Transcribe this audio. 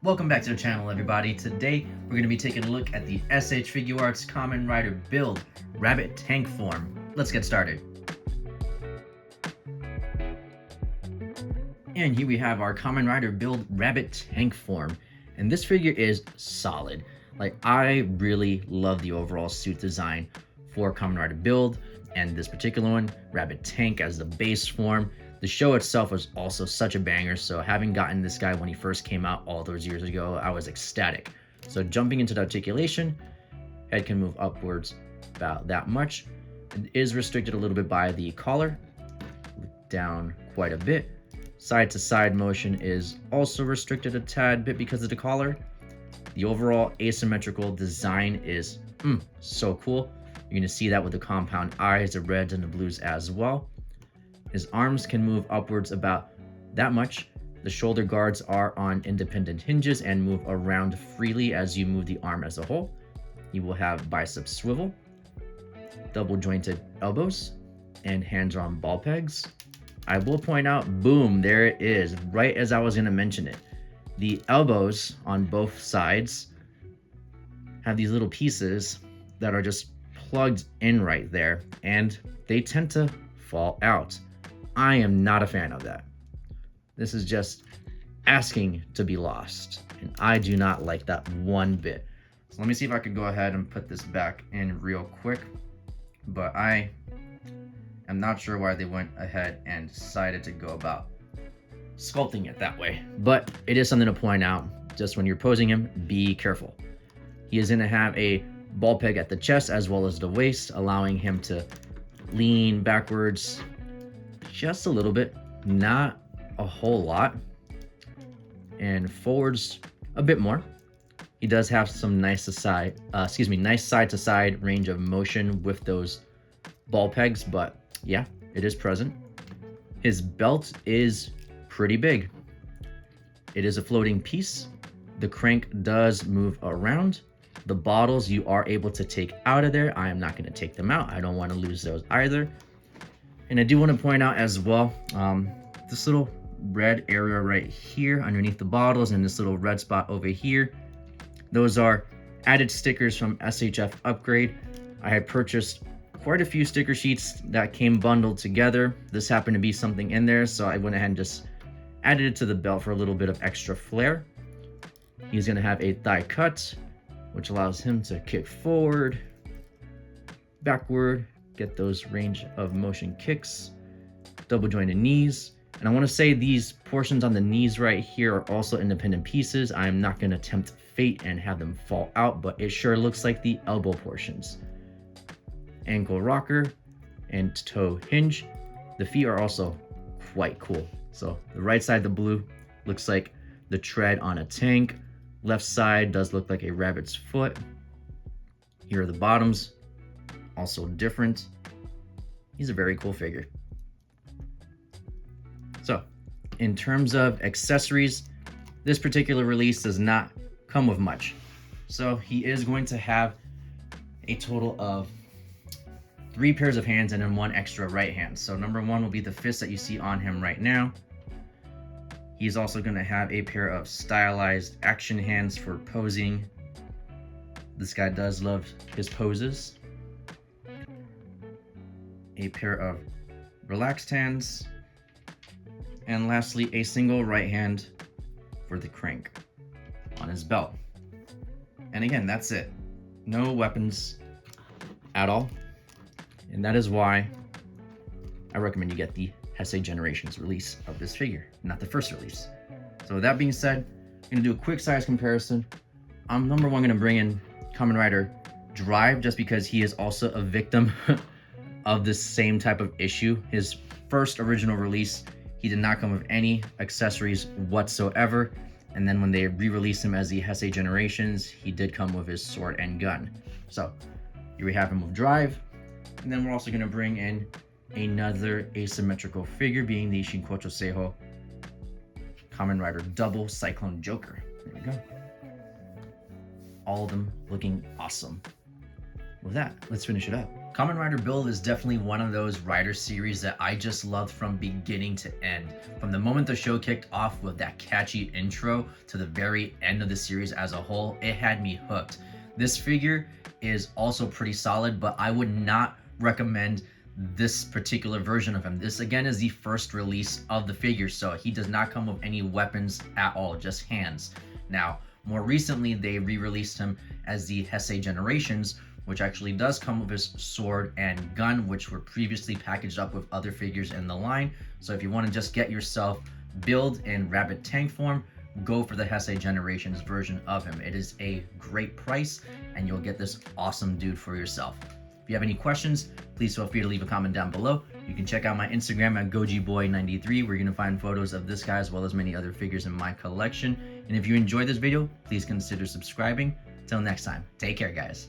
Welcome back to the channel, everybody. Today we're going to be taking a look at the SH Figuarts Kamen Rider build, Rabbit Tank form. Let's get started. And here we have our Kamen Rider build, Rabbit Tank form. And this figure is solid. Like, I really love the overall suit design for Kamen Rider build, and this particular one, Rabbit Tank as the base form. The show itself was also such a banger, so having gotten this guy when he first came out all those years ago, I was ecstatic. So jumping into the articulation, head can move upwards about that much. It is restricted a little bit by the collar, down quite a bit. Side to side motion is also restricted a tad bit because of the collar. The overall asymmetrical design is so cool. You're gonna see that with the compound eyes, the reds and the blues as well. His arms can move upwards about that much. The shoulder guards are on independent hinges and move around freely as you move the arm as a whole. He will have bicep swivel, double jointed elbows, and hands are on ball pegs. I will point out, boom, there it is, right as I was gonna mention it. The elbows on both sides have these little pieces that are just plugged in right there, and they tend to fall out. I am not a fan of that. This is just asking to be lost, and I do not like that one bit. So let me see if I could go ahead and put this back in real quick, but I am not sure why they went ahead and decided to go about sculpting it that way, but it is something to point out. Just when you're posing him, be careful. He is going to have a ball peg at the chest as well as the waist, allowing him to lean backwards just a little bit, not a whole lot, and forwards a bit more. He does have some nice side to side range of motion with those ball pegs, but yeah, it is present. His belt is pretty big. It is a floating piece. The crank does move around. The bottles you are able to take out of there. I am not going to take them out. I don't want to lose those either. And I do want to point out as well, this little red area right here underneath the bottles and this little red spot over here, those are added stickers from SHF Upgrade. I had purchased quite a few sticker sheets that came bundled together. This happened to be something in there, so I went ahead and just added it to the belt for a little bit of extra flair. He's going to have a thigh cut, which allows him to kick forward, backward, get those range of motion kicks, double jointed knees. And I want to say these portions on the knees right here are also independent pieces. I am not going to tempt fate and have them fall out, but it sure looks like the elbow portions. Ankle rocker and toe hinge. The feet are also quite cool. So the right side, the blue, looks like the tread on a tank. Left side does look like a rabbit's foot. Here are the bottoms, also different. He's a very cool figure. So in terms of accessories, this particular release does not come with much. So he is going to have a total of 3 pairs of hands and then 1 extra right hand. So number 1 will be the fist that you see on him right now. He's also going to have a pair of stylized action hands for posing. This guy does love his poses. A pair of relaxed hands. And lastly, a single right hand for the crank on his belt. And again, that's it. No weapons at all. And that is why I recommend you get the Heisei Generations release of this figure, not the first release. So with that being said, I'm going to do a quick size comparison. I'm number 1 going to bring in Kamen Rider Drive just because he is also a victim of this same type of issue. His first original release, he did not come with any accessories whatsoever. And then when they re-released him as the Heisei Generations, he did come with his sword and gun. So here we have him with Drive. And then we're also going to bring in another asymmetrical figure, being the Shinkocho Seiho Kamen Rider Double Cyclone Joker. There we go. All of them looking awesome. with that, let's finish it up. Kamen Rider Build is definitely one of those rider series that I just loved from beginning to end. From the moment the show kicked off with that catchy intro to the very end of the series as a whole, it had me hooked. This figure is also pretty solid, but I would not recommend this particular version of him. This again is the first release of the figure, so he does not come with any weapons at all, just hands. Now, more recently, they re-released him as the Heisei Generations, which actually does come with his sword and gun, which were previously packaged up with other figures in the line. So if you want to just get yourself Build in rabbit tank form, go for the Heisei Generations version of him. It is a great price, and you'll get this awesome dude for yourself. If you have any questions, please feel free to leave a comment down below. You can check out my Instagram at gojiboy93, where you're going to find photos of this guy as well as many other figures in my collection. And if you enjoyed this video, please consider subscribing. Till next time, take care, guys.